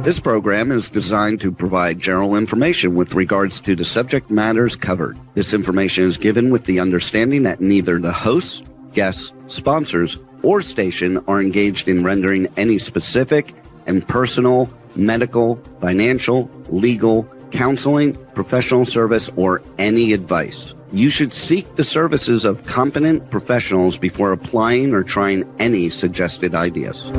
This program is designed to provide general information with regards to the subject matters covered. This information is given with the understanding that neither the hosts, guests, sponsors, or station are engaged in rendering any specific and personal, medical, financial, legal, counseling, professional service, or any advice. You should seek the services of competent professionals before applying or trying any suggested ideas.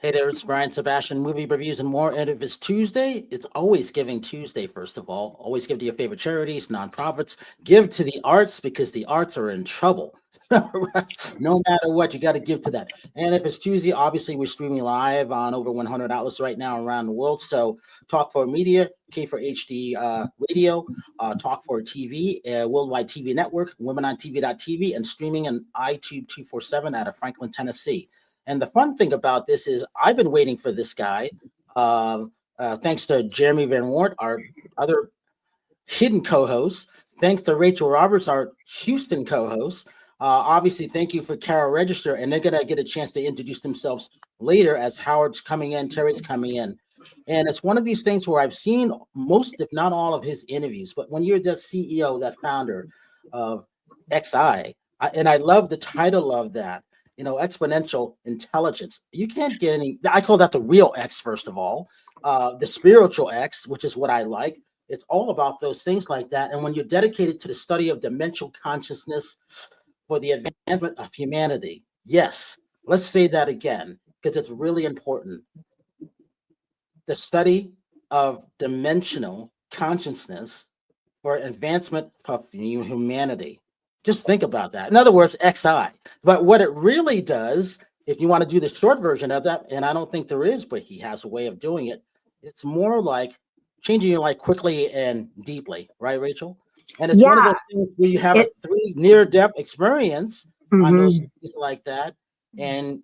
Hey there, it's Brian Sebastian, movie reviews and more. And if it's Tuesday, it's always Giving Tuesday, first of all. Always give to your favorite charities, nonprofits. Give to the arts because the arts are in trouble. No matter what, you got to give to that. And if it's Tuesday, obviously we're streaming live on over 100 outlets right now around the world. So Talk for Media, K for HD Radio, Talk for TV, Worldwide TV Network, WomenOnTV.tv, and streaming on iTube 247 out of Franklin, Tennessee. And the fun thing about this is I've been waiting for this guy, thanks to Jeremy Van Wert, our other hidden co-host. Thanks to Rachel Roberts, our Houston co-host. Obviously, thank you for Carol Register. And they're going to get a chance to introduce themselves later as Howard's coming in, Terry's coming in. And it's one of these things where I've seen most, if not all, of his interviews. But when you're the CEO, that founder of XI, and I love the title of that, Xponential Intelligence. You can't get any, I call that the real X, first of all, the spiritual X, which is what I like. It's all about those things like that. And when you're dedicated to the study of dimensional consciousness for the advancement of humanity, yes, let's say that again, because it's really important. The study of dimensional consciousness for advancement of humanity. Just think about that. In other words, XI. But what it really does, if you want to do the short version of that, and I don't think there is, but he has a way of doing it, it's more like changing your life quickly and deeply. Right, Rachel? And it's one of those things where you have a near-death experience on those things like that. And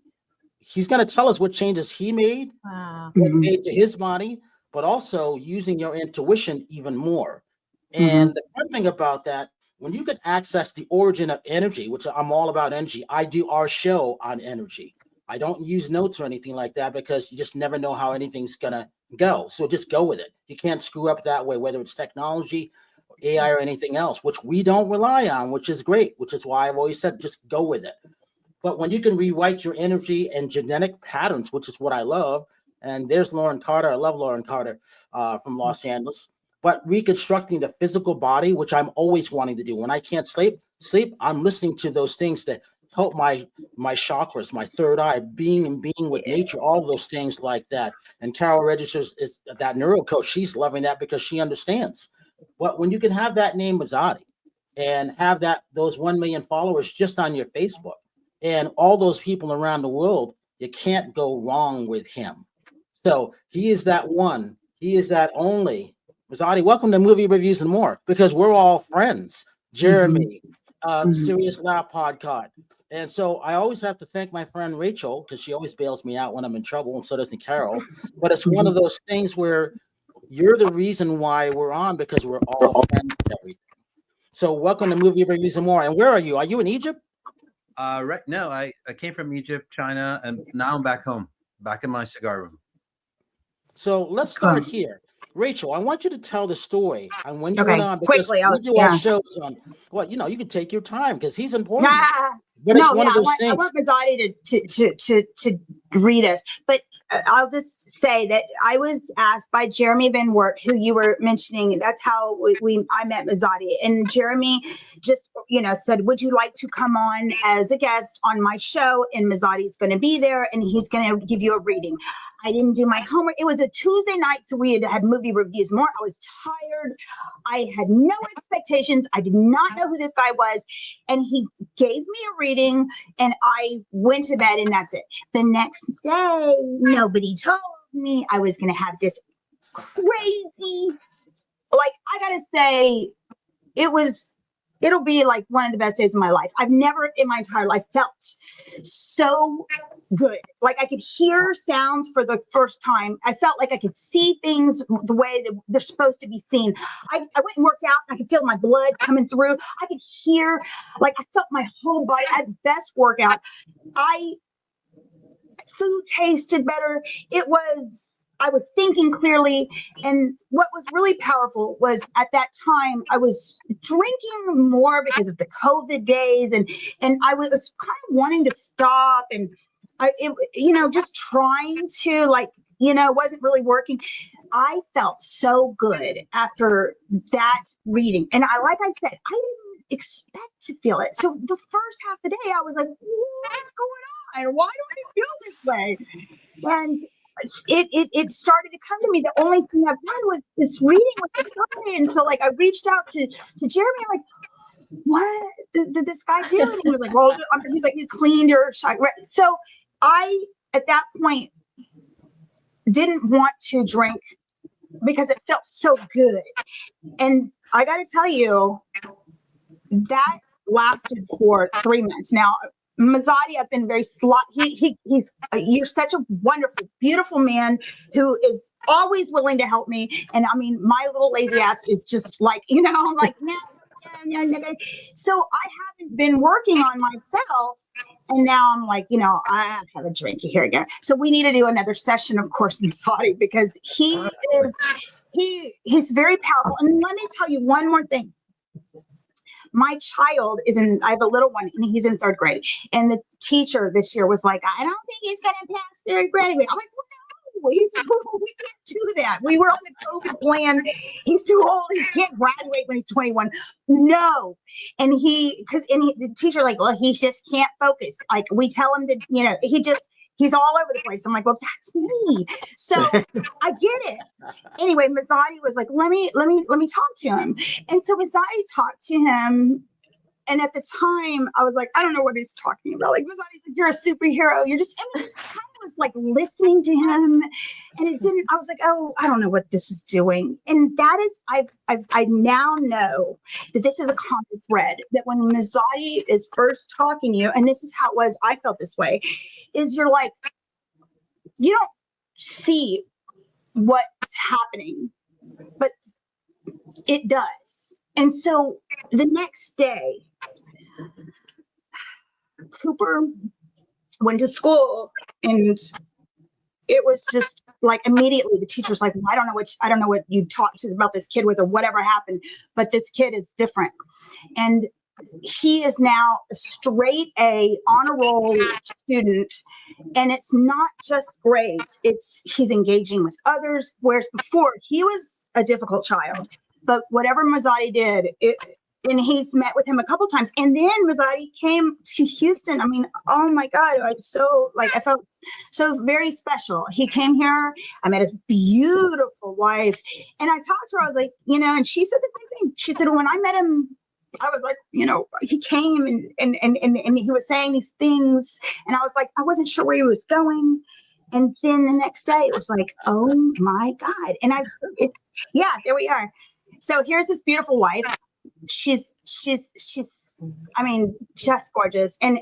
he's going to tell us what changes he made, what made to his body, but also using your intuition even more. And the fun thing about that, when you can access the origin of energy, which I'm all about energy, I do our show on energy. I don't use notes or anything like that because you just never know how anything's going to go. So just go with it. You can't screw up that way, whether it's technology, AI, or anything else, which we don't rely on, which is great, which is why I've always said just go with it. But when you can rewrite your energy and genetic patterns, which is what I love, and there's Lauren Carter. I love Lauren Carter from Los Angeles. But reconstructing the physical body, which I'm always wanting to do. When I can't sleep, I'm listening to those things that help my chakras, my third eye, being with nature, all those things like that. And Carol Registers is that neuro coach. She's loving that because she understands. But when you can have that name Masati and have those 1 million followers just on your Facebook and all those people around the world, you can't go wrong with him. So he is that one. He is that only. Masati, welcome to Movie Reviews and More, because we're all friends. Jeremy, Serious Lab Podcast. And so I always have to thank my friend Rachel, because she always bails me out when I'm in trouble, and so does Carol. But it's one of those things where you're the reason why we're on, because we're all friends and everything. So welcome to Movie Reviews and More. And where are you? Are you in Egypt? Right. No, I came from Egypt, China, and now I'm back home, back in my cigar room. So let's start here. Rachel, I want you to tell the story on when you went on, because quickly, we do our shows on. Well, you can take your time because he's important. But it's one of those things. I want Masati to greet us. But I'll just say that I was asked by Jeremy Van Wert, who you were mentioning. That's how I met Masati. And Jeremy just, said, would you like to come on as a guest on my show? And Masati's going to be there and he's going to give you a reading. I didn't do my homework. It was a Tuesday night, so we had movie reviews more. I was tired. I had no expectations. I did not know who this guy was. And he gave me a reading and I went to bed and that's it. The next day, nobody told me I was going to have this crazy, I got to say, it'll be like one of the best days of my life. I've never in my entire life felt so good. Like I could hear sounds for the first time. I felt like I could see things the way that they're supposed to be seen. I went and worked out and I could feel my blood coming through. I could hear, I felt my whole body. I had the best workout. Food tasted better. I was thinking clearly. And what was really powerful was at that time, I was drinking more because of the COVID days. And I was kind of wanting to stop and just trying to wasn't really working. I felt so good after that reading. And like I said, I didn't expect to feel it. So the first half of the day, I was like, what's going on? Why do I feel this way? And it started to come to me. The only thing I've done was this reading with this guy. And so I reached out to Jeremy. I'm like, what did this guy do? And he was like, well, he's like, you cleaned your shot. So I, at that point, didn't want to drink because it felt so good. And I got to tell you, that lasted for 3 months. Now, Masati, I've been very you're such a wonderful, beautiful man who is always willing to help me. And I mean, my little lazy ass is just I'm like, no. So I haven't been working on myself. And now I'm like, I have a drink here again. So we need to do another session, of course, Masati, because he's very powerful. And let me tell you one more thing. My child I have a little one and he's in 3rd grade. And the teacher this year was like, I don't think he's going to pass 3rd grade. I'm like, well, no, we can't do that. We were on the COVID plan. He's too old. He can't graduate when he's 21. No. And the teacher well, he just can't focus. We tell him to, he's all over the place. I'm like, well, that's me. So I get it. Anyway, Masati was like, let me talk to him. And so Masati talked to him. And at the time I was like, I don't know what he's talking about. Masati's like, you're a superhero. I just kind of was listening to him. And I was like, oh, I don't know what this is doing. And that is, I now know that this is a common thread, that when Masati is first talking to you, and this is how it was, I felt this way, is you're like, you don't see what's happening, but it does. And so the next day, Cooper went to school and it was just immediately the teacher's like, well, I don't know what you talked about this kid with or whatever happened, but this kid is different. And he is now a straight A honor roll student. And it's not just grades. He's engaging with others. Whereas before he was a difficult child, but whatever Masati did, and he's met with him a couple times. And then Masati came to Houston. I mean, oh my God, I felt so very special. He came here. I met his beautiful wife. And I talked to her. I was like, and she said the same thing. She said, when I met him, I was like, he came and he was saying these things. And I was like, I wasn't sure where he was going. And then the next day it was like, oh my God. And there we are. So here's this beautiful wife. She's I mean, just gorgeous. And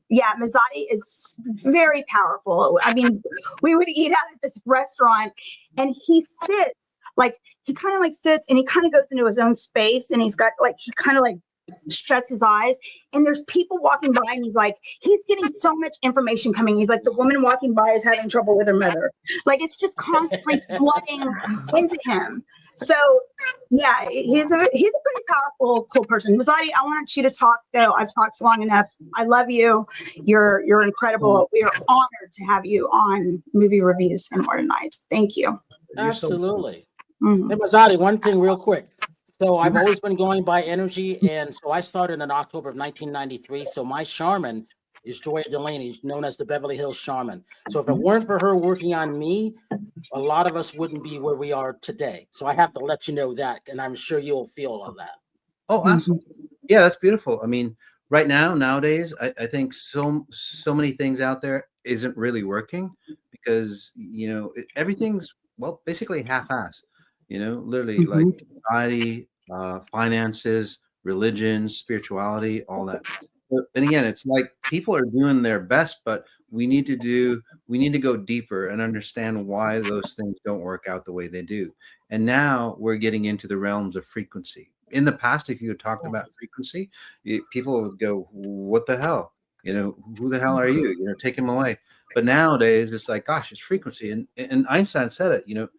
yeah, Masati is very powerful. I mean, we would eat out at this restaurant and he sits he kind of sits and he kind of goes into his own space and he's got he kind of shuts his eyes, and there's people walking by, and he's getting so much information coming. He's like, the woman walking by is having trouble with her mother. Like, it's just constantly flooding into him. So yeah, he's a pretty powerful, cool person. Masati, I want you to talk though. I've talked long enough. I love you. You're incredible. We are honored to have you on Movie Reviews and More Nights. Thank you. Absolutely. Hey, Masati, one thing real quick. So I've always been going by energy, and so I started in October of 1993. So my shaman is Joya Delaney, known as the Beverly Hills Shaman. So if it weren't for her working on me, a lot of us wouldn't be where we are today. So I have to let you know that, and I'm sure you'll feel all of that. Oh, absolutely. Yeah, that's beautiful. I mean, right now, nowadays, I think so many things out there isn't really working because, everything's, well, basically half-ass, literally like society, finances, religion, spirituality, all that. And again, it's like people are doing their best, but we need to go deeper and understand why those things don't work out the way they do. And now we're getting into the realms of frequency. In the past, if you had talked about frequency, people would go, what the hell? Who the hell are you? Take him away. But nowadays it's like, gosh, it's frequency. And Einstein said it,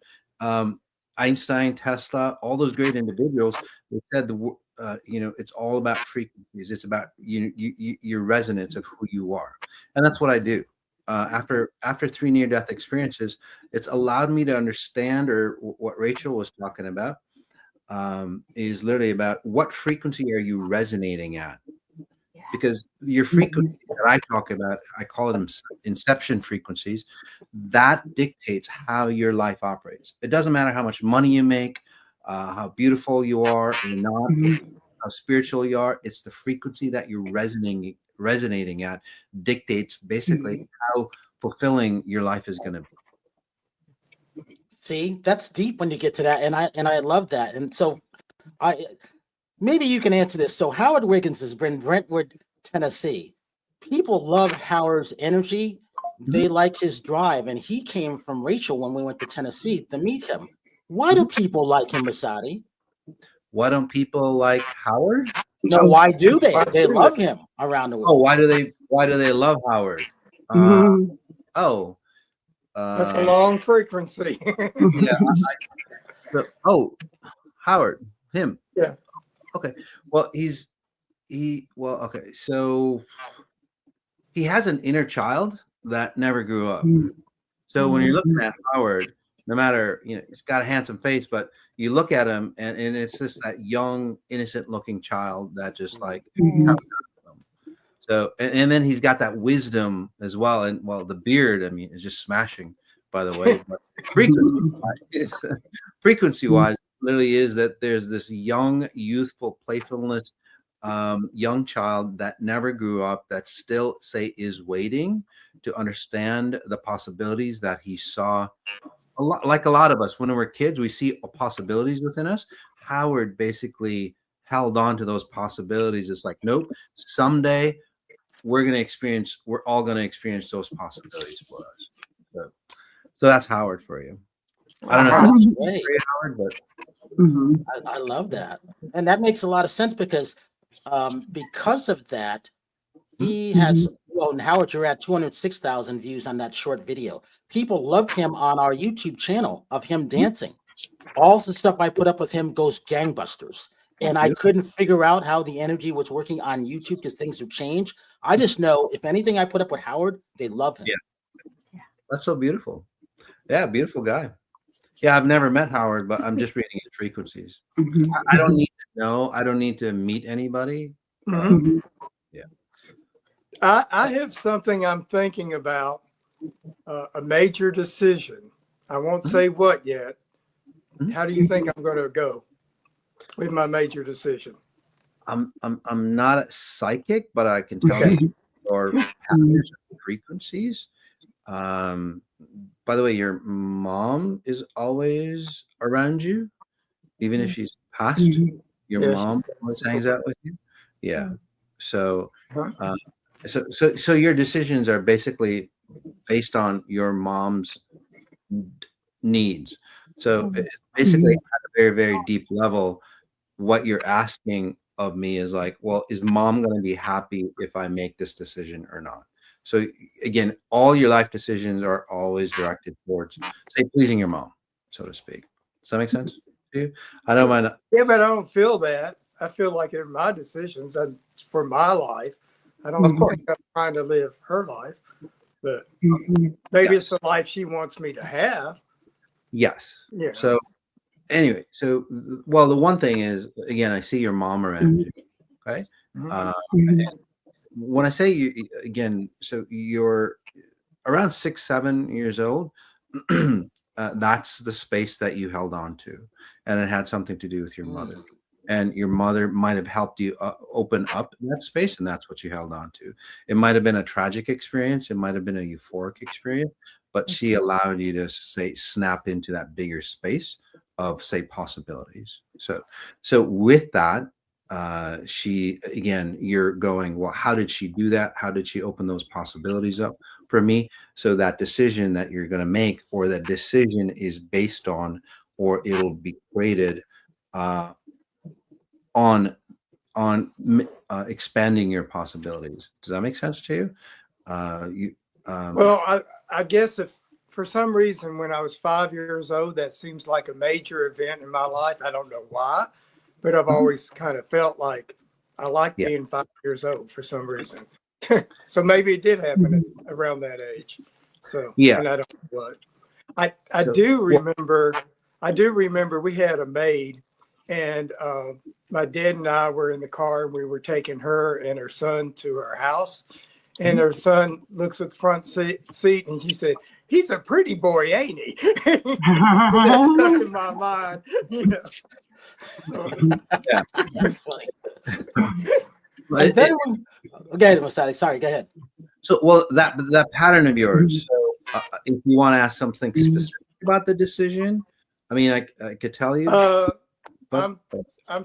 Einstein, Tesla, all those great individuals, they said it's all about frequencies. It's about your resonance of who you are, and that's what I do. After 3 near-death experiences, it's allowed me to understand, or what Rachel was talking about, is literally about what frequency are you resonating at. Because your frequency that I talk about, I call them inception frequencies, that dictates how your life operates. It doesn't matter how much money you make, how beautiful you are or not, how spiritual you are. It's the frequency that you're resonating at dictates basically how fulfilling your life is going to be. See, that's deep when you get to that, and I love that. And so maybe you can answer this. So Howard Wiggins is in Brentwood, Tennessee. People love Howard's energy. They like his drive, and he came from Rachel when we went to Tennessee to meet him. Why do people like him, Masati? Why don't people like Howard? No, why do they? They love him around the world. Oh, why do they love Howard? That's a long frequency. Yeah. Howard, him. Yeah. Okay. Well, so he has an inner child that never grew up. So when you're looking at Howard, no matter, he's got a handsome face, but you look at him and it's just that young, innocent looking child that just like, so, and then he's got that wisdom as well. And well, the beard, I mean, is just smashing, by the way. But frequency wise, literally is that there's this young, youthful playfulness, young child that never grew up, that still is waiting to understand the possibilities that he saw. Like a lot of us, when we're kids, we see possibilities within us. Howard basically held on to those possibilities. It's like, nope, someday we're all going to experience those possibilities for us. So that's Howard for you. I don't know. That's great. Howard, but I love that. And that makes a lot of sense because of that, he has, and Howard, you're at 206,000 views on that short video. People love him on our YouTube channel of him dancing. All the stuff I put up with him goes gangbusters. And I couldn't figure out how the energy was working on YouTube because things have changed. I just know if anything I put up with Howard, they love him. Yeah. That's so beautiful. Yeah, beautiful guy. Yeah, I've never met Howard, but I'm just reading his frequencies. I don't need to know. I don't need to meet anybody. Yeah. I have something I'm thinking about, a major decision. I won't say what yet. How do you think I'm going to go with my major decision? I'm not a psychic, but I can tell you your patterns and frequencies. By the way, your mom is always around you, even if she's passed. Your mom always hangs out with you. Yeah. So, so your decisions are basically based on your mom's needs. So it's basically at a very, very deep level, what you're asking of me is like, well, is mom going to be happy if I make this decision or not? So again, all your life decisions are always directed towards, say, pleasing your mom, so to speak. Does that make sense to you? I don't mind. Yeah, but I don't feel that. I feel like they're my decisions and for my life. I don't think I'm trying to live her life, but maybe it's the life she wants me to have. Yes. Yeah. So anyway, so well, the one thing is, again, I see your mom around you. Okay. When I say you again, so you're around 6, 7 years old. That's the space that you held on to, and it had something to do with your mother. And your mother might have helped you open up that space, and that's what you held on to. It might have been a tragic experience, it might have been a euphoric experience, but she allowed you to say snap into that bigger space of, say, possibilities. So with that, she, again, you're going, well, how did she do that? How did she open those possibilities up for me? So that decision that you're going to make, or that decision is based on, or it'll be created on expanding your possibilities. Does that make sense to you? Well, I guess if for some reason when I was 5 years old, that seems like a major event in my life. I don't know why, but I've always kind of felt like I like being 5 years old for some reason. So maybe it did happen around that age. So and I don't know what. I do remember we had a maid, and my dad and I were in the car, and we were taking her and her son to her house. And her son looks at the front seat, and she said, "He's a pretty boy, ain't he?" That stuck in my mind. You know? So, That's funny. And then go ahead, Masati. Sorry, go ahead. So, well, that pattern of yours. So, if you want to ask something specific about the decision, I mean, I could tell you. I'm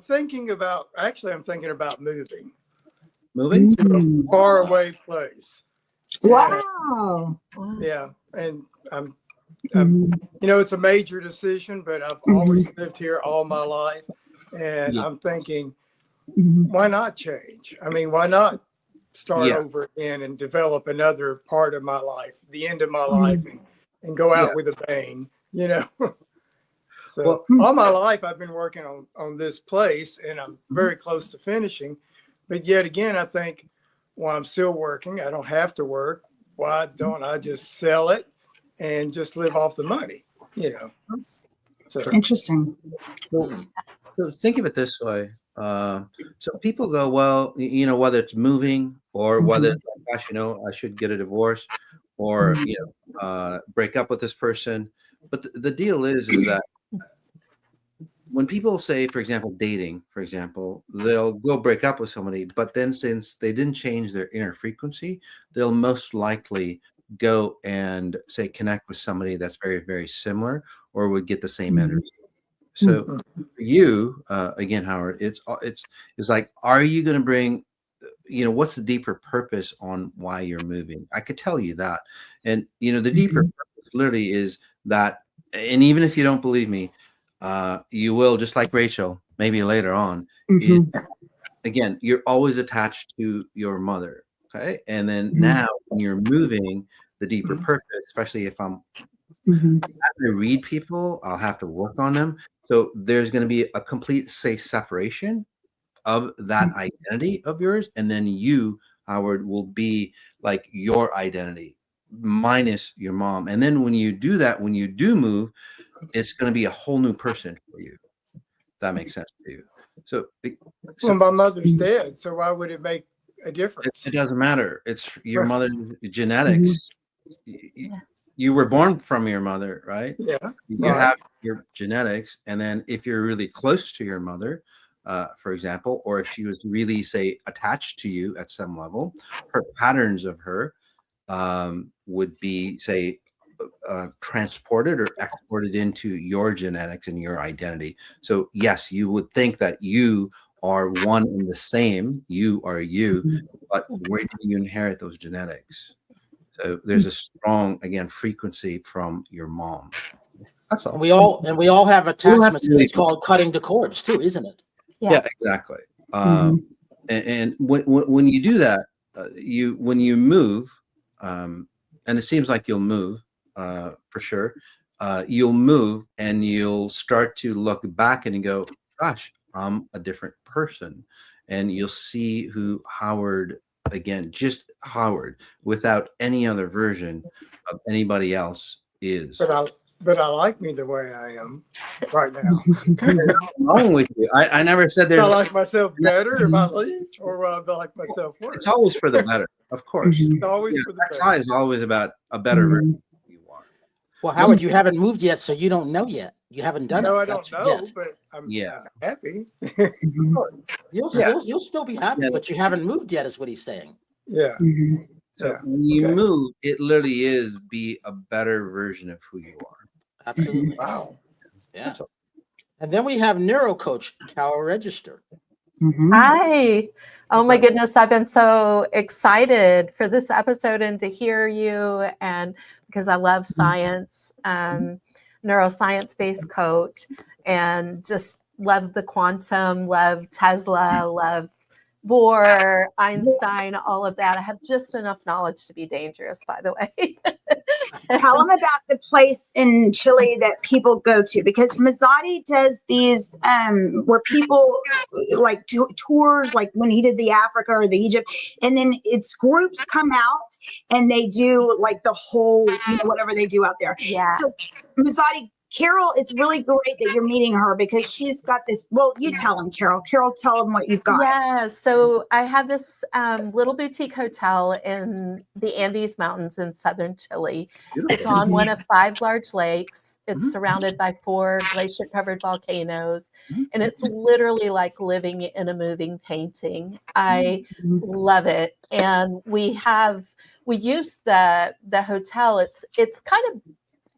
thinking about moving. Moving to a faraway place. Wow. Yeah, and I'm it's a major decision, but I've always lived here all my life, and I'm thinking, why not change? I mean, why not start over again and develop another part of my life, the end of my life, and go out with a bang, you know? So all my life I've been working on this place, and I'm very close to finishing. But yet again, I think, well, I'm still working. I don't have to work. Why don't I just sell it and just live off the money? You know. So interesting. So think of it this way. So people go, well, whether it's moving or whether it's like, gosh, I should get a divorce or break up with this person. But the deal is that when people say, for example, dating, for example, they'll go break up with somebody, but then since they didn't change their inner frequency, they'll most likely go and say connect with somebody that's very, very similar or would get the same energy. So for you, again, Howard, it's like, are you going to bring, what's the deeper purpose on why you're moving? I could tell you that. And, the deeper purpose literally is that, and even if you don't believe me, you will, just like Rachel, maybe later on. Again, you're always attached to your mother, okay? And then now when you're moving, the deeper purpose, especially if I'm having to read people, I'll have to work on them. So there's going to be a complete, say, separation of that identity of yours, and then you, Howard, will be like your identity minus your mom. And then when you do that, when you do move, it's going to be a whole new person for you. That makes sense to you. So my mother's dead, so why would it make a difference? It doesn't matter. It's your mother's genetics. You were born from your mother, right? Yeah. You have your genetics, and then if you're really close to your mother, for example, or if she was really, say, attached to you at some level, her patterns of her would be, say, transported or exported into your genetics and your identity. So yes, you would think that you are one and the same. You are you, but where do you inherit those genetics? So there's a strong, again, frequency from your mom. That's all. We all have attachments. It's called cutting the cords too, isn't it? Yeah, exactly. And when you do that, when you move, and it seems like you'll move for sure. You'll move and you'll start to look back and you go, gosh, I'm a different person. And you'll see who Howard, again, just Howard, without any other version of anybody else is. But I like me the way I am right now. What's wrong with you? I never said Do I there's. like myself better if I leave, or will I like myself worse? It's always for the better, of course. It's always for the XI better. is always about a better version of who you are. Well, Howard, you haven't moved yet, so you don't know yet. You haven't done No, it. I don't That's know, yet. but I'm Yeah. happy. You'll still be happy, but you haven't moved yet, is what he's saying. Yeah. So Yeah. when you Okay. move, it literally is be a better version of who you are. Absolutely. Wow. Yeah. And then we have neuro coach Carol Register. Hi. Oh my goodness. I've been so excited for this episode and to hear you, and because I love science, neuroscience-based coach, and just love the quantum, love Tesla, love Bohr, Einstein, all of that. I have just enough knowledge to be dangerous, by the way. Tell them about the place in Chile that people go to, because Masati does these where people like tours, like when he did the Africa or the Egypt, and then it's groups come out and they do like the whole, whatever they do out there. Yeah. So Masati, Carol, it's really great that you're meeting her because she's got this. Well, you tell them, Carol. Carol, tell them what you've got. Yeah, so I have this little boutique hotel in the Andes Mountains in southern Chile. Beautiful. It's on one of 5 large lakes. It's surrounded by 4 glacier-covered volcanoes, and it's literally like living in a moving painting. I love it, and we use the hotel. It's kind of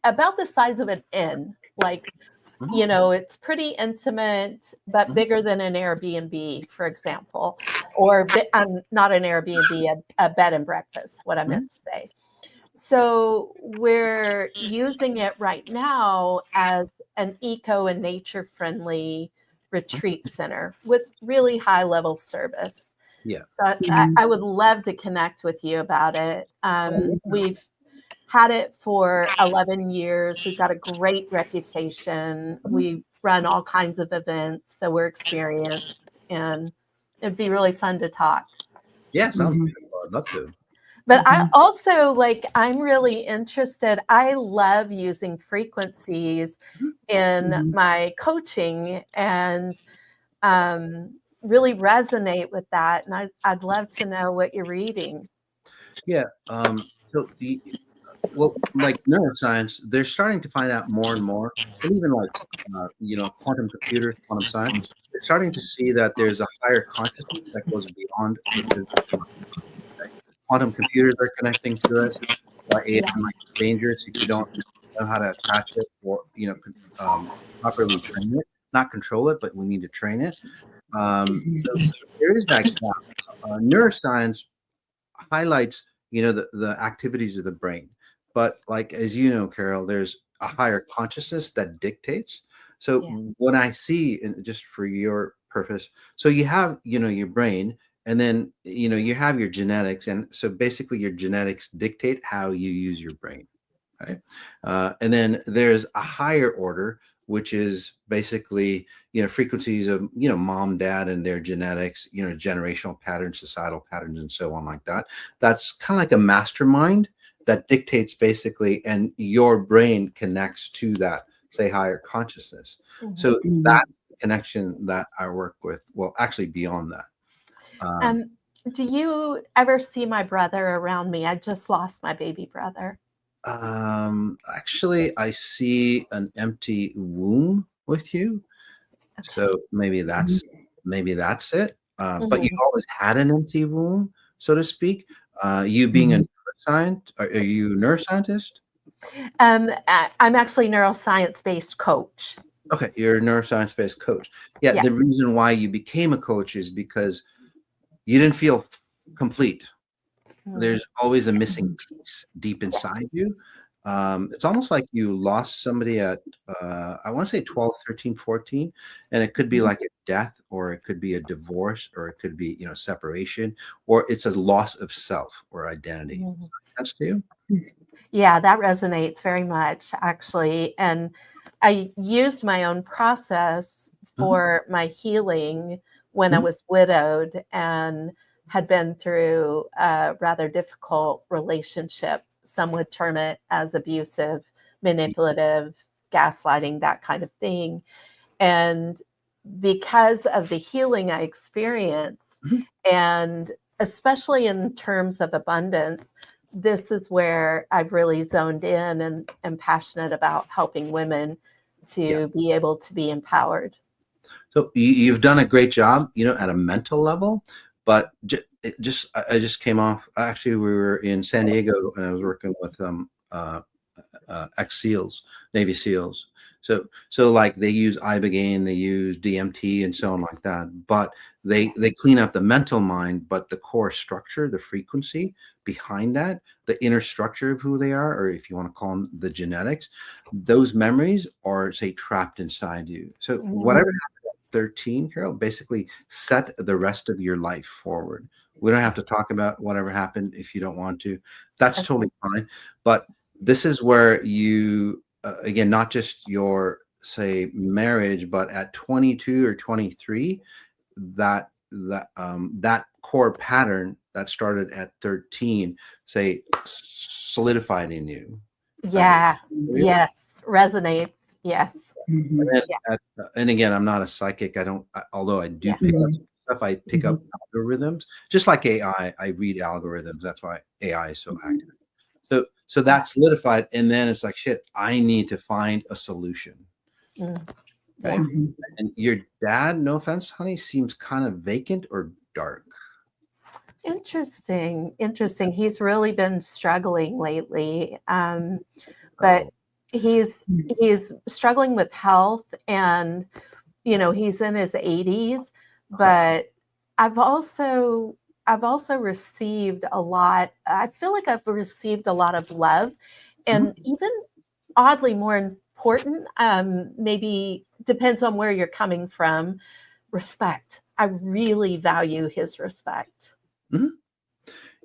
about the size of an inn, like, it's pretty intimate, but bigger than an Airbnb, for example, or not an Airbnb, a bed and breakfast, what I meant to say. So we're using it right now as an eco and nature friendly retreat center with really high level service. Yeah. So I would love to connect with you about it. We've had it for 11 years. We've got a great reputation. We run all kinds of events, so we're experienced, and it'd be really fun to talk. Yeah, sounds beautiful. I'd love to. But I also, I'm really interested. I love using frequencies in my coaching and really resonate with that. And I'd love to know what you're reading. Yeah. Well, like neuroscience, they're starting to find out more and more, and even like, quantum computers, quantum science, they're starting to see that there's a higher consciousness that goes beyond the physical. Quantum computers are connecting to it. AI might be dangerous if you don't know how to attach it or, properly train it, not control it, but we need to train it. So there is that gap. Neuroscience highlights, the activities of the brain. But like, as you know, Carol, there's a higher consciousness that dictates. So when I see, and just for your purpose, so you have, your brain, and then, you have your genetics. And so basically your genetics dictate how you use your brain. Right. And then there's a higher order, which is basically, frequencies of, mom, dad, and their genetics, generational patterns, societal patterns, and so on like that. That's kind of like a mastermind that dictates basically, and your brain connects to that, say, higher consciousness. So that connection that I work with, well, actually beyond that. Do you ever see my brother around me? I just lost my baby brother. Actually, I see an empty womb with you. Okay. So maybe that's it. But you always had an empty womb, so to speak. You being a neuroscientist, are you a neuroscientist? I'm actually a neuroscience-based coach. Okay, you're a neuroscience-based coach. Yeah, the reason why you became a coach is because you didn't feel complete. There's always a missing piece deep inside you. It's almost like you lost somebody at, I want to say 12, 13, 14, and it could be like a death, or it could be a divorce, or it could be, separation, or it's a loss of self or identity. Mhm. That's to you? Yeah, that resonates very much, actually. And I used my own process for my healing when I was widowed and had been through a rather difficult relationship. Some would term it as abusive, manipulative, gaslighting, that kind of thing. And because of the healing I experienced, and especially in terms of abundance, this is where I've really zoned in and am passionate about helping women to be able to be empowered. So you've done a great job, at a mental level, but I just came off. Actually, we were in San Diego, and I was working with ex-SEALs, Navy SEALs. So like they use ibogaine, they use DMT, and so on like that. But they clean up the mental mind, but the core structure, the frequency behind that, the inner structure of who they are, or if you want to call them the genetics, those memories are, say, trapped inside you. So whatever happened at 13, Carol, basically set the rest of your life forward. We don't have to talk about whatever happened if you don't want to. That's totally fine. But this is where you, again, not just your, say, marriage, but at 22 or 23, that core pattern that started at 13, say, solidified in you. Yeah. Yes. Resonates. Yes. And, and again, I'm not a psychic. Although I do pick up stuff, I pick up algorithms, just like AI. I read algorithms. That's why AI is so active. So that's solidified, and then it's like, shit, I need to find a solution. Right? And your dad, no offense, honey, seems kind of vacant or dark. Interesting. He's really been struggling lately, but he's struggling with health, and he's in his 80s. But I've also received a lot. I feel like I've received a lot of love, and even oddly more important, maybe depends on where you're coming from, respect. I really value his respect.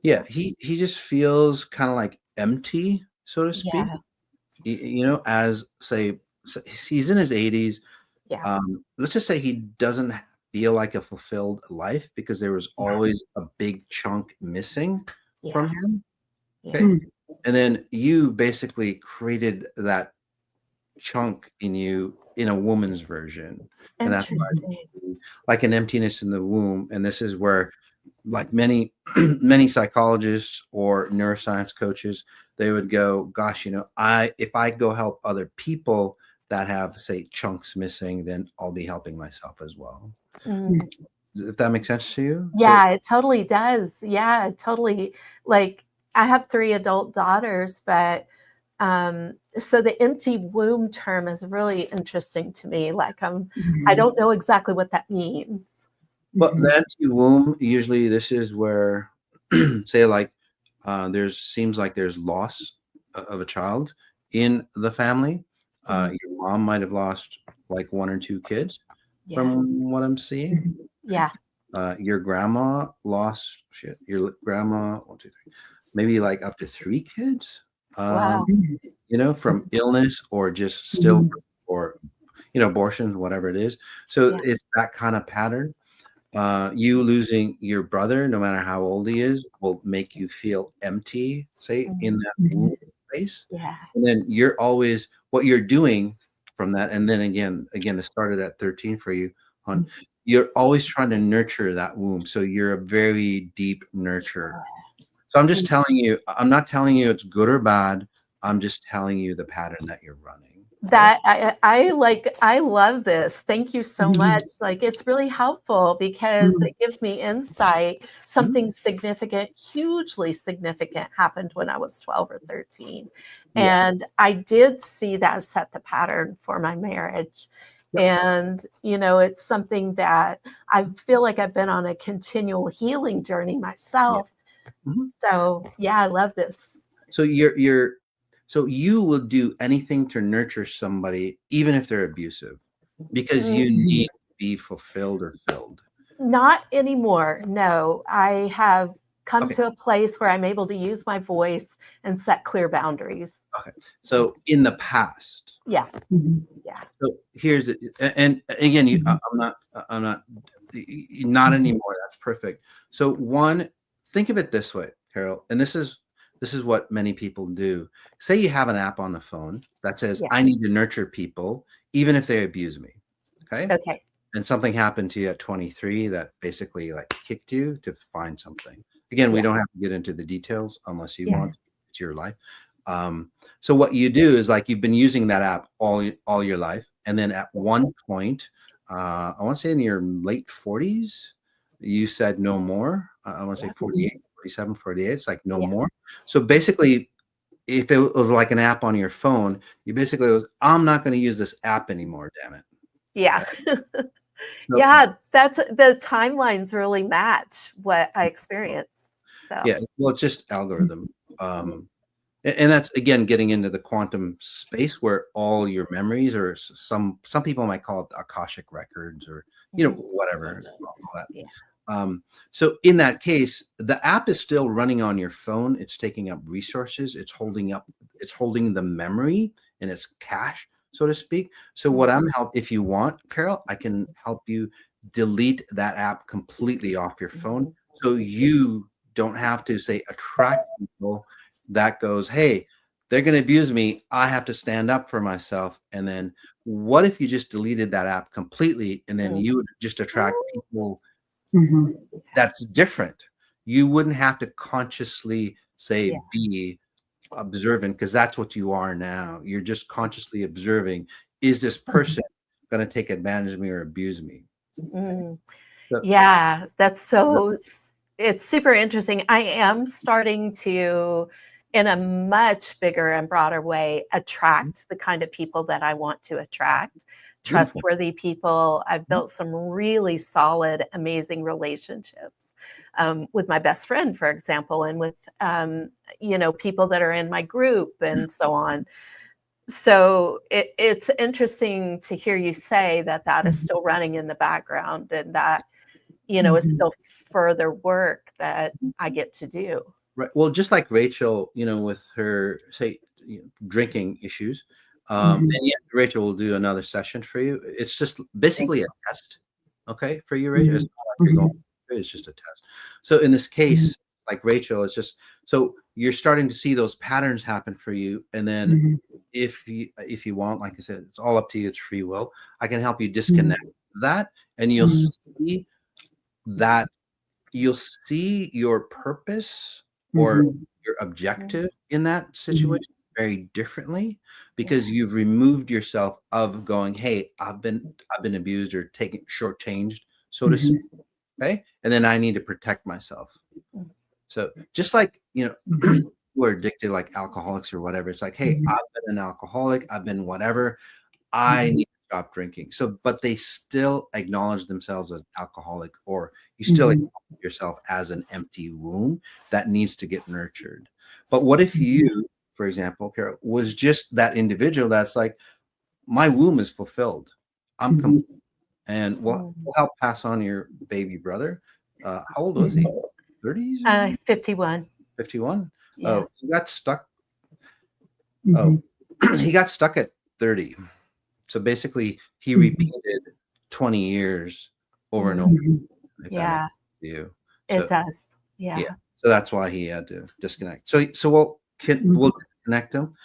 Yeah, he just feels kind of like empty, so to speak. As, say, he's in his 80s. Let's just say he doesn't feel like a fulfilled life because there was always a big chunk missing from him. Okay. And then you basically created that chunk in you in a woman's version. And that's like an emptiness in the womb. And this is where, like many many psychologists or neuroscience coaches, they would go, gosh, if I go help other people that have, say, chunks missing, then I'll be helping myself as well. If that makes sense to you? Yeah, it totally does. Yeah, totally. Like, I have 3 adult daughters, but so the empty womb term is really interesting to me. Like, I don't know exactly what that means. But the empty womb, usually this is where, say, like, seems like there's loss of a child in the family. Your mom might have lost like 1 or 2 kids from what I'm seeing. Yeah. Your grandma lost your grandma 1, 2, 3, maybe like up to 3 kids. Wow. From illness or just still or abortion, whatever it is. So it's that kind of pattern. You losing your brother, no matter how old he is, will make you feel empty, say, in that womb space. And then you're always, what you're doing from that, and then again, it started at 13 for you, hon. You're always trying to nurture that womb. So you're a very deep nurturer. So I'm just telling you, I'm not telling you it's good or bad. I'm just telling you the pattern that you're running. That I love this. Thank you so much. Like, it's really helpful because it gives me insight. Something significant, hugely significant, happened when I was 12 or 13. And I did see that set the pattern for my marriage. And, it's something that I feel like I've been on a continual healing journey myself. So, yeah, I love this. So you're So you will do anything to nurture somebody, even if they're abusive, because you need to be fulfilled or filled. Not anymore. No, I have come Okay. to a place where I'm able to use my voice and set clear boundaries. Okay. So in the past, Yeah. Yeah. so here's it. And again, I'm not anymore. That's perfect. So one, think of it this way, Carol, and this is what many people do. Say you have an app on the phone that says, Yeah. I need to nurture people, even if they abuse me. Okay. Okay. And something happened to you at 23 that basically like kicked you to find something. Again, we Yeah. don't have to get into the details unless you Yeah. want. It's your life. So what you do is like you've been using that app all your life, and then at one point, I want to say in your late 40s, you said no more. I want to say 48, 47, 48. It's like no Yeah. more. So basically, if it was like an app on your phone, you basically was, I'm not going to use this app anymore. Damn it. Yeah. So, Yeah, that's the timelines really match what I experienced. So yeah, well, it's just algorithm. And that's again getting into the quantum space where all your memories, or some people might call it Akashic records, or whatever. All that. Yeah. So in that case, the app is still running on your phone. It's taking up resources. It's holding the memory in its cache, so to speak. So what if you want, Carol, I can help you delete that app completely off your phone, so you don't have to say attract people that goes, hey, they're going to abuse me. I have to stand up for myself. And then what if you just deleted that app completely, and then you would just attract people that's different? You wouldn't have to consciously say be observant, because that's what you are now. You're just consciously observing, is this person going to take advantage of me or abuse me? So, yeah, it's super interesting. I am starting to, in a much bigger and broader way, attract the kind of people that I want to attract. Trustworthy people. I've built some really solid, amazing relationships with my best friend, for example, and with people that are in my group and so on. So it's interesting to hear you say that is still running in the background, and that is still further work that I get to do. Right. Well, just like Rachel, with her drinking issues, and Rachel will do another session for you. It's just basically a test, okay, for you, Rachel. It's not like you're going, it's just a test. So in this case, like Rachel, it's just so you're starting to see those patterns happen for you, and then if you want, like I said, it's all up to you. It's free will. I can help you disconnect that, and you'll see that you'll see your purpose or your objective in that situation very differently, because you've removed yourself of going, hey, I've been abused or taken shortchanged, so to speak. Okay. And then I need to protect myself. So just like, who are addicted, like alcoholics or whatever, it's like, hey, I've been an alcoholic, I've been whatever, I need to stop drinking. So, but they still acknowledge themselves as alcoholic, or you still acknowledge yourself as an empty womb that needs to get nurtured. But what if you, for example, Carol, was just that individual that's like, my womb is fulfilled, I'm complete, and we'll help pass on your baby brother. How old was he? 30s? 51. 51? Yeah. Oh, he got stuck. He got stuck at 30. So basically, he repeated 20 years over and over. Yeah, You. it does. Yeah. So that's why he had to disconnect. So we'll disconnect him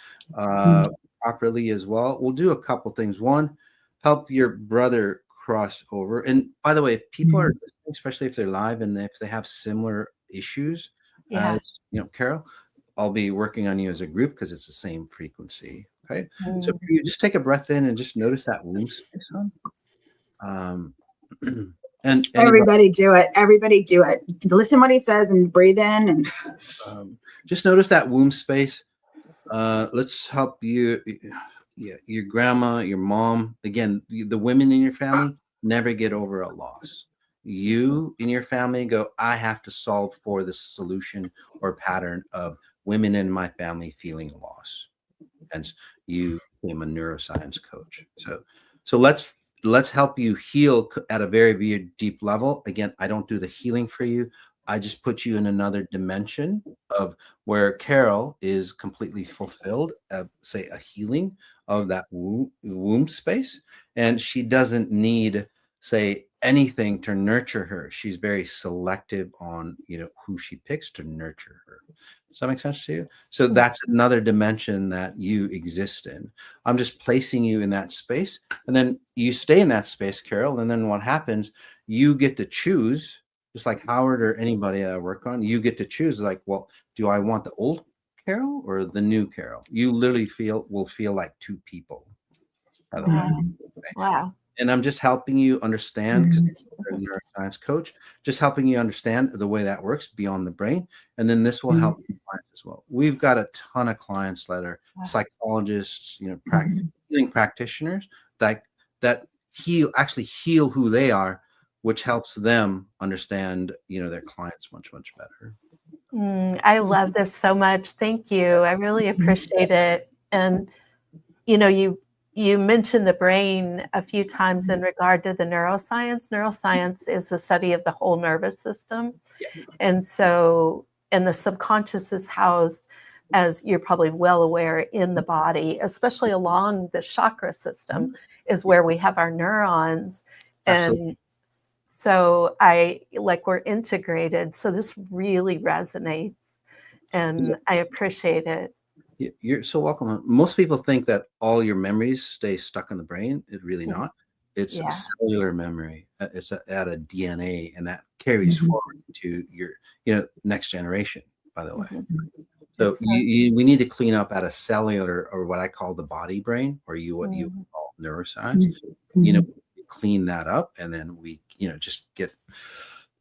properly as well. We'll do a couple things. One, help your brother cross over. And by the way, if people are listening, especially if they're live and if they have similar issues as Carol, I'll be working on you as a group because it's the same frequency. Okay. So you just take a breath in and just notice that womb space, hon. And everybody do it. Everybody do it. Listen what he says and breathe in, and just notice that womb space. Let's help you. Yeah, your grandma, your mom. Again, the women in your family never get over a loss. You in your family go, I have to solve for the solution or pattern of women in my family feeling loss. hence you became a neuroscience coach. So let's help you heal at a very, very deep level. Again, I don't do the healing for you. I just put you in another dimension of where Carol is completely fulfilled, say a healing of that womb space. And she doesn't need, say, anything to nurture her. She's very selective on, who she picks to nurture her. Does that make sense to you? So that's another dimension that you exist in. I'm just placing you in that space. And then you stay in that space, Carol. And then what happens, you get to choose, just like Howard or anybody I work on, you get to choose, like, well, do I want the old Carol or the new Carol? You literally will feel like two people. By the way. Wow. And I'm just helping you understand, because you're a neuroscience coach, just helping you understand the way that works beyond the brain. And then this will help clients as well. We've got a ton of clients that are psychologists, healing practitioners that actually heal who they are, which helps them understand, their clients much, much better. I love this so much. Thank you. I really appreciate it. And, you mentioned the brain a few times in regard to the neuroscience. Neuroscience is the study of the whole nervous system. And the subconscious is housed, as you're probably well aware, in the body, especially along the chakra system is where we have our neurons. Absolutely. And so we're integrated. So this really resonates, and I appreciate it. You're so welcome. Most people think that all your memories stay stuck in the brain. It's really not. It's a cellular memory. It's at a DNA, and that carries forward to your next generation, by the way. So we need to clean up at a cellular, or what I call the body brain, or what you call neuroscience. Clean that up, and then we just get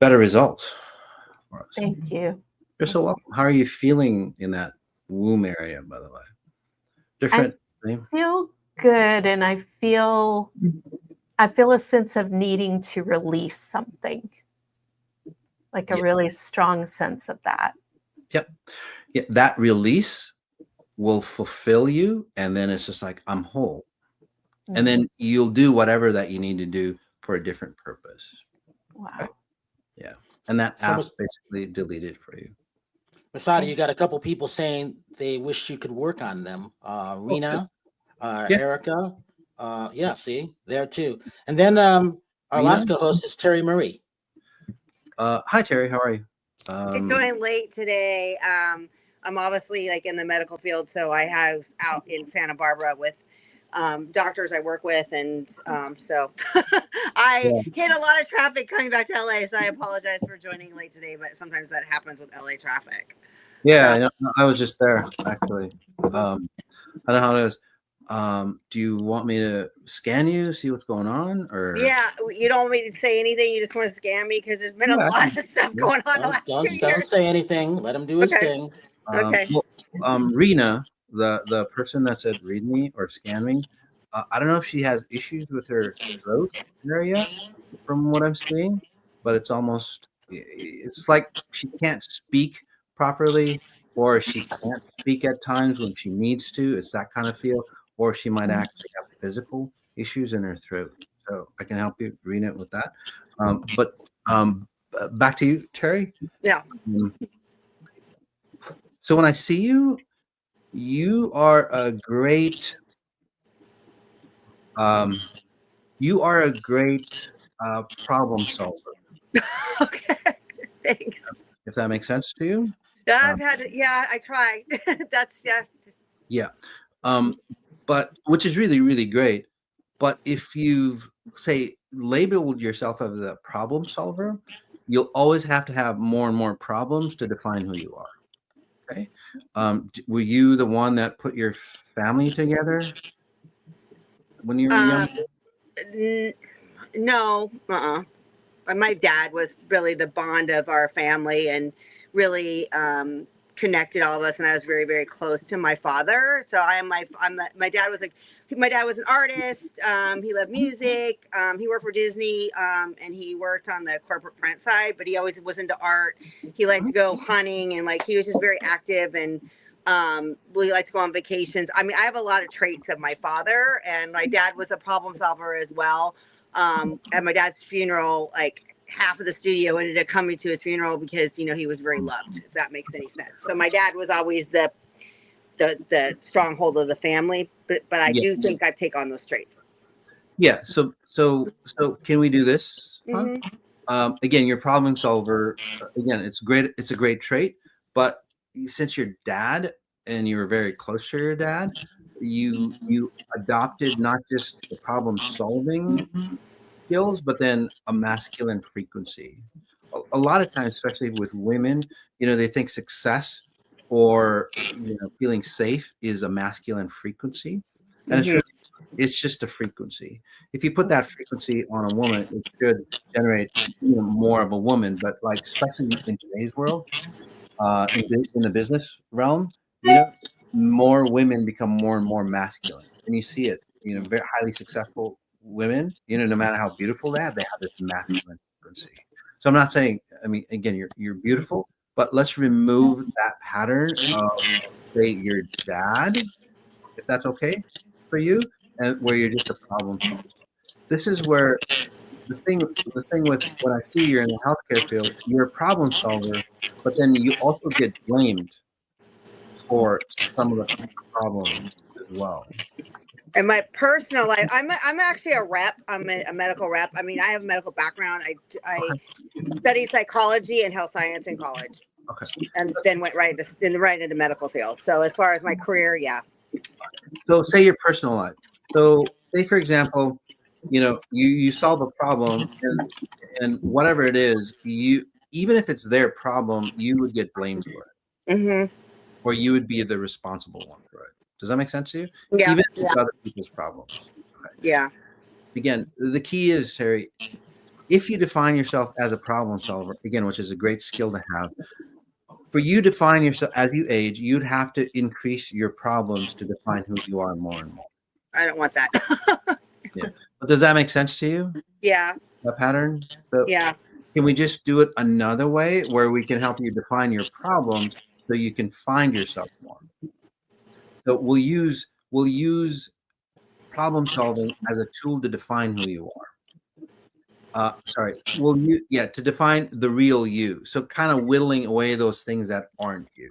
better results for us. Thank you. You're so welcome. How are you feeling in that womb area, by the way? Different. I feel good, and I feel a sense of needing to release something, like a really strong sense of that. Yep. Yeah, that release will fulfill you, and then it's just like, I'm whole. And then you'll do whatever that you need to do for a different purpose. Wow. Okay? Yeah. And that app's basically deleted for you. Masati, you got a couple people saying they wish you could work on them. Rena, Erica. See, there too. And then our last co-host is Terri Marie. Hi, Terri. How are you? It's going late today. I'm obviously in the medical field, so I was out in Santa Barbara with doctors I work with, and so I hit a lot of traffic coming back to LA, so I apologize for joining late today, but sometimes that happens with LA traffic. Yeah, I was just there, actually. I don't know how it is. Do you want me to scan you, see what's going on, or? Yeah, you don't want me to say anything, you just want to scan me, because there's been a lot of stuff going on the last 2 years. Don't say anything. Let him do his thing. Okay. Rena, the person that said read me or scan me, I don't know if she has issues with her throat area from what I'm seeing, but it's like she can't speak properly, or she can't speak at times when she needs to. It's that kind of feel, or she might actually have physical issues in her throat. So I can help you, Rena, with that. But back to you, Terri. Yeah. So when I see you, you are a great problem solver. Okay, thanks. If that makes sense to you. I try. That's Yeah. But which is really, really great. But if you've labeled yourself as a problem solver, you'll always have to have more and more problems to define who you are. Okay. Were you the one that put your family together when you were young? No. My dad was really the bond of our family, and really connected all of us, and I was very, very close to my father. So my dad was an artist. He loved music. He worked for Disney, and he worked on the corporate print side, but he always was into art. He liked to go hunting, and he was just very active. And We like to go on vacations. I mean, I have a lot of traits of my father, and my dad was a problem solver as well. At my dad's funeral, like half of the studio ended up coming to his funeral because, you know, he was very loved, if that makes any sense. So my dad was always the stronghold of the family, but I do think I take on those traits. Yeah. So can we do this? Mm-hmm. Again, your problem solver. Again, it's great. It's a great trait. But since your dad and you were very close to your dad, you adopted not just the problem solving skills, but then a masculine frequency. A lot of times, especially with women, you know, they think success or, you know, feeling safe is a masculine frequency, and it's just a frequency. If you put that frequency on a woman, it should generate, you know, more of a woman. But like, especially in today's world, in the business realm, you know, more women become more and more masculine, and you see it. You know, very highly successful women, you know, no matter how beautiful they have this masculine frequency. So I'm not saying, I mean, again, you're beautiful, but let's remove that pattern of, say, your dad, if that's okay for you, and where you're just a problem solver. This is where the thing with when I see you're in the healthcare field, you're a problem solver, but then you also get blamed for some of the problems as well. In my personal life, I'm actually a rep. I'm a medical rep. I mean, I have a medical background. I studied psychology and health science in college. Okay. And then went right into medical sales. So as far as my career, yeah. So say your personal life. So say, for example, you know, you solve a problem, and whatever it is, even if it's their problem, you would get blamed for it. Mm-hmm. Or you would be the responsible one for it. Does that make sense to you? Yeah. Even if it's other people's problems. Okay. Yeah. Again, the key is, Terri, if you define yourself as a problem solver, again, which is a great skill to have, for you to define yourself as you age, you'd have to increase your problems to define who you are more and more. I don't want that. Yeah. But does that make sense to you? Yeah. That pattern? So yeah. Can we just do it another way where we can help you define your problems so you can find yourself more? So we'll use problem solving as a tool to define who you are. To define the real you. So kind of whittling away those things that aren't you.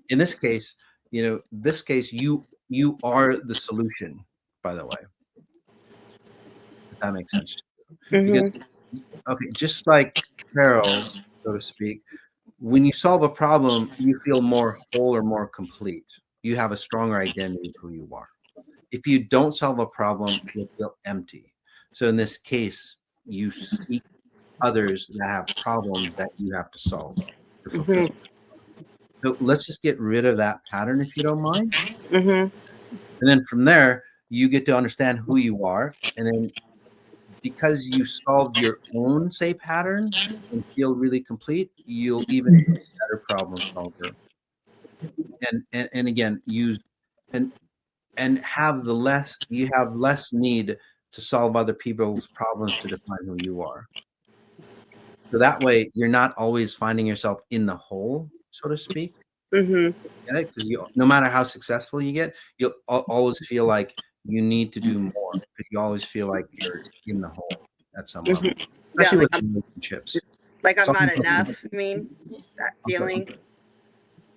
In this case, you are the solution, by the way. If that makes sense. Mm-hmm. Because, okay, just like Carol, so to speak, when you solve a problem, you feel more whole or more complete. You have a stronger identity of who you are. If you don't solve a problem, you'll feel empty. So in this case, you seek others that have problems that you have to solve to fulfill. Mm-hmm. So let's just get rid of that pattern, if you don't mind. Mm-hmm. And then from there, you get to understand who you are. And then because you solved your own, say, pattern and feel really complete, you'll even be a better problem solver. And again, use and have less need to solve other people's problems to define who you are. So that way, you're not always finding yourself in the hole, so to speak. Mm-hmm. Because no matter how successful you get, you'll always feel like you need to do more, because you always feel like you're in the hole at some level, especially with relationships. Like I'm not enough. I mean, that feeling.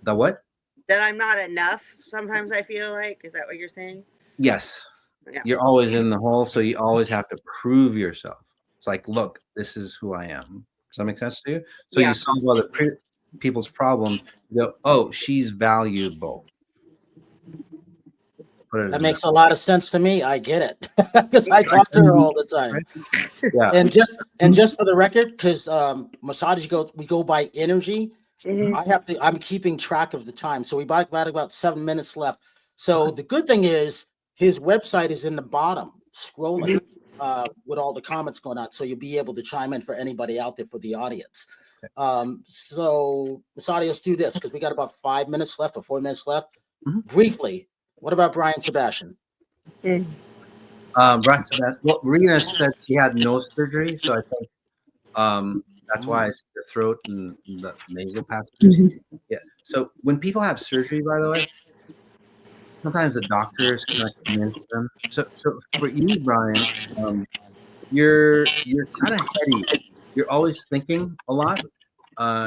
The what? That I'm not enough. Sometimes I feel like. Is that what you're saying? Yes. Yeah. You're always in the hole, so you always have to prove yourself. It's like, look, this is who I am. Does that make sense to you? So you solve other people's problems. You go, oh, she's valuable. That makes a lot of sense to me. I get it because I talk to her all the time. Yeah. And just for the record, because Masati we go by energy. Mm-hmm. I'm keeping track of the time. So we got about 7 minutes left. So the good thing is his website is in the bottom, scrolling with all the comments going on. So you'll be able to chime in for anybody out there for the audience. So Masati, let's do this because we got about 5 minutes left or 4 minutes left. Briefly, what about Brian Sebastian? Brian Sebastian. Well, Rena said she had nose surgery, so I think that's why it's the throat and the nasal passages. Yeah. So when people have surgery, by the way, sometimes the doctors kind of convince them. So for you, Brian, you're kind of heady. You're always thinking a lot.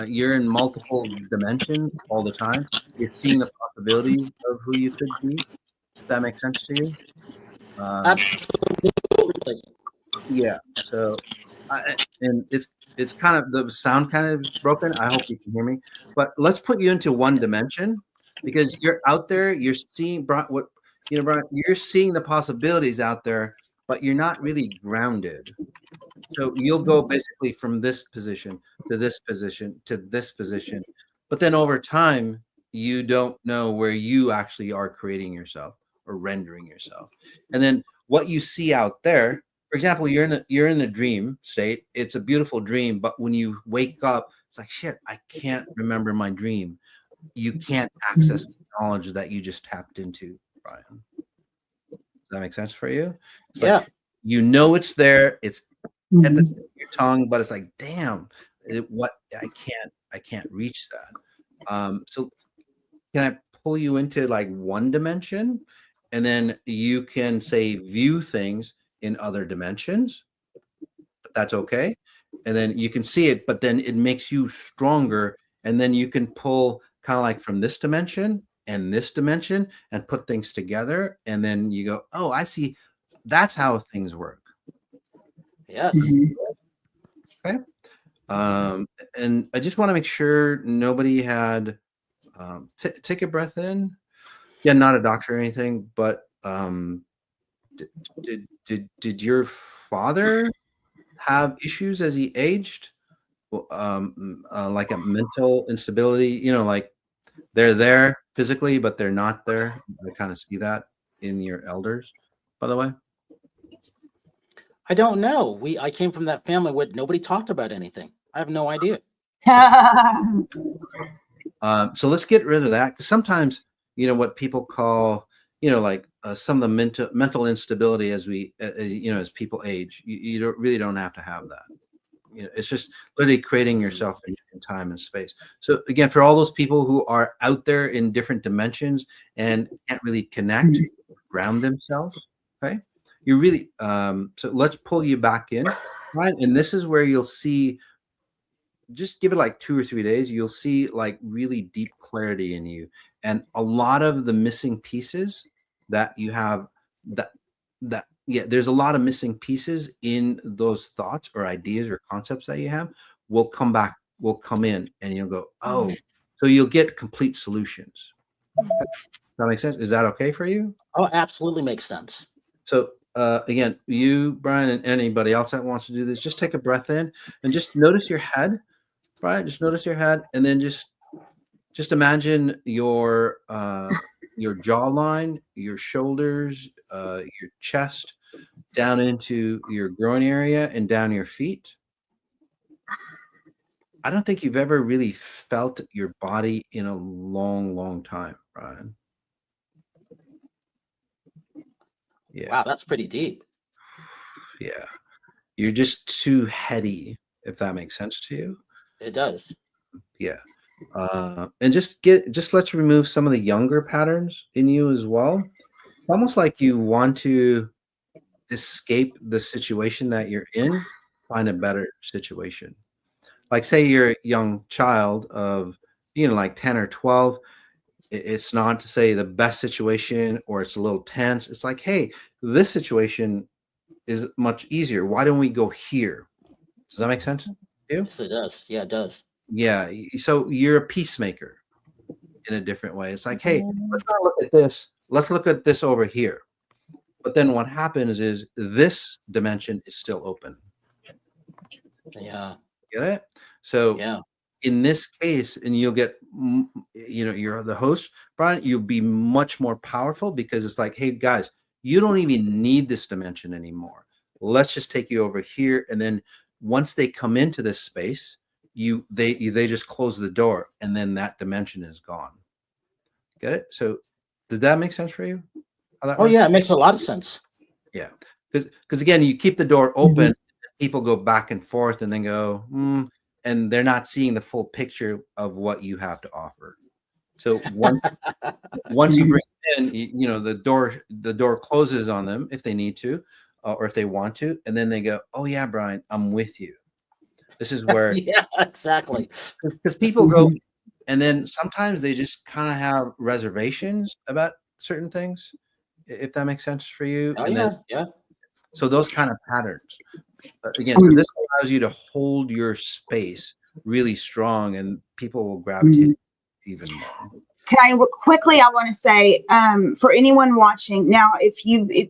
You're in multiple dimensions all the time. You're seeing the possibilities of who you could be. Does that make sense to you? Absolutely. Yeah. So, and it's kind of the sound kind of broken. I hope you can hear me. But let's put you into one dimension because you're out there. You're seeing Brian, Brian. You're seeing the possibilities out there, but you're not really grounded. So you'll go basically from this position to this position to this position, but then over time you don't know where you actually are creating yourself or rendering yourself. And then what you see out there, for example, you're in a dream state. It's a beautiful dream, but when you wake up, it's like shit. I can't remember my dream. You can't access the knowledge that you just tapped into, Brian. Does that make sense for you? It's like you know it's there. It's at the tip of your tongue, but it's like, damn, I can't reach that. So can I pull you into like one dimension, and then you can say view things in other dimensions? That's okay, and then you can see it, but then it makes you stronger, and then you can pull kind of like from this dimension and this dimension and put things together, and then you go, oh, I see. That's how things work. Yes. Okay. And I just want to make sure nobody had take a breath in. Yeah, not a doctor or anything, but did your father have issues as he aged? Like a mental instability, like they're there physically, but they're not there. I kind of see that in your elders, by the way. I don't know. I came from that family where nobody talked about anything. I have no idea. So let's get rid of that, because sometimes what people call like some of the mental instability as we as people age. You really don't have to have that. It's just literally creating yourself in time and space. So again, for all those people who are out there in different dimensions and can't really connect, ground themselves, okay? You really so let's pull you back in, right? And this is where you'll see, just give it like 2 or 3 days, you'll see like really deep clarity in you, and a lot of the missing pieces that you have, there's a lot of missing pieces in those thoughts or ideas or concepts that you have will come in, and you'll go, oh, so you'll get complete solutions. Does that make sense? Is that okay for you? Oh, absolutely makes sense. So again, you, Brian, and anybody else that wants to do this, just take a breath in and just notice your head, Brian. Just notice your head, and then just imagine your jawline, your shoulders, your chest, down into your groin area and down your feet. I don't think you've ever really felt your body in a long, long time, Brian. Yeah. Wow, that's pretty deep. Yeah. You're just too heady, if that makes sense to you. It does. Yeah. And just let's remove some of the younger patterns in you as well. It's almost like you want to escape the situation that you're in, find a better situation. Like say you're a young child of, like 10 or 12. It's not to say the best situation or it's a little tense. It's like, hey, this situation is much easier. Why don't we go here? Does that make sense to you? Yes, it does. Yeah, it does. Yeah. So you're a peacemaker in a different way. It's like, hey, let's not look at this. Let's look at this over here. But then what happens is this dimension is still open. Yeah. Get it? So yeah. In this case, and you'll get, you're the host, Brian, you'll be much more powerful because it's like, hey guys, you don't even need this dimension anymore. Let's just take you over here. And then once they come into this space, they just close the door, and then that dimension is gone. Get it? So did that make sense for you? Oh yeah, it makes a lot of sense. Yeah, because again, you keep the door open, people go back and forth, and then go, and they're not seeing the full picture of what you have to offer. So once you bring them in, you know, the door closes on them if they need to, or if they want to, and then they go, "Oh yeah, Brian, I'm with you." This is where Yeah, exactly. because people go, and then sometimes they just kind of have reservations about certain things, if that makes sense for you. Oh And yeah, then yeah. so those kind of patterns. Again, so this allows you to hold your space really strong, and people will gravitate even more. Can I quickly? I want to say for anyone watching now,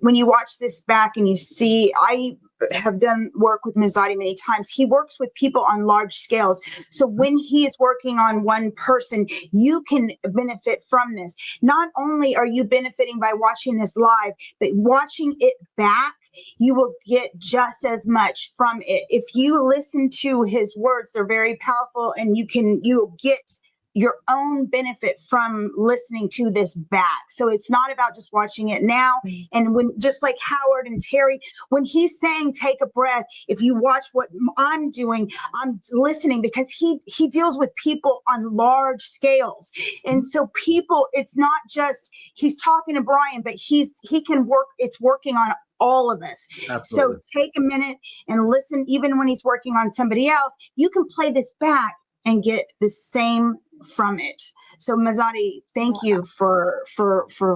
when you watch this back and you see, I have done work with Masati many times. He works with people on large scales. So when he is working on one person, you can benefit from this. Not only are you benefiting by watching this live, but watching it back, you will get just as much from it. If you listen to his words, they're very powerful, and you'll get your own benefit from listening to this back. So it's not about just watching it now. And when, just like Howard and Terry, when he's saying take a breath, if you watch what I'm doing, I'm listening, because he deals with people on large scales. And so people, it's not just he's talking to Brian, but he can work, it's working on all of us. Absolutely. So take a minute and listen. Even when he's working on somebody else, you can play this back and get the same from it. So Masati, thank you for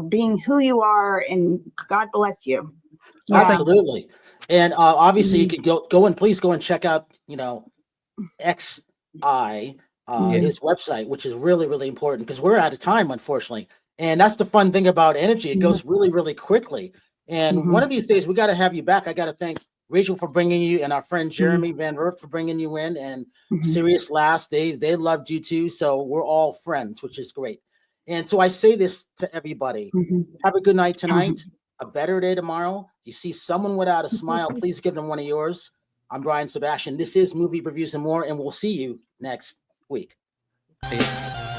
being who you are, and God bless you. Yeah. Absolutely. And obviously you could go and please go and check out, you know, XI, his website, which is really, really important, because we're out of time, unfortunately. And that's the fun thing about energy. It goes really, really quickly. And one of these days we got to have you back. I got to thank Rachel for bringing you, and our friend Jeremy Van Wert for bringing you in, and Serious Last. They loved you too. So we're all friends, which is great. And so I say this to everybody: have a good night tonight, a better day tomorrow. You see someone without a smile, please give them one of yours. I'm Brian Sebastian. This is Movie Reviews and More, and we'll see you next week. Peace.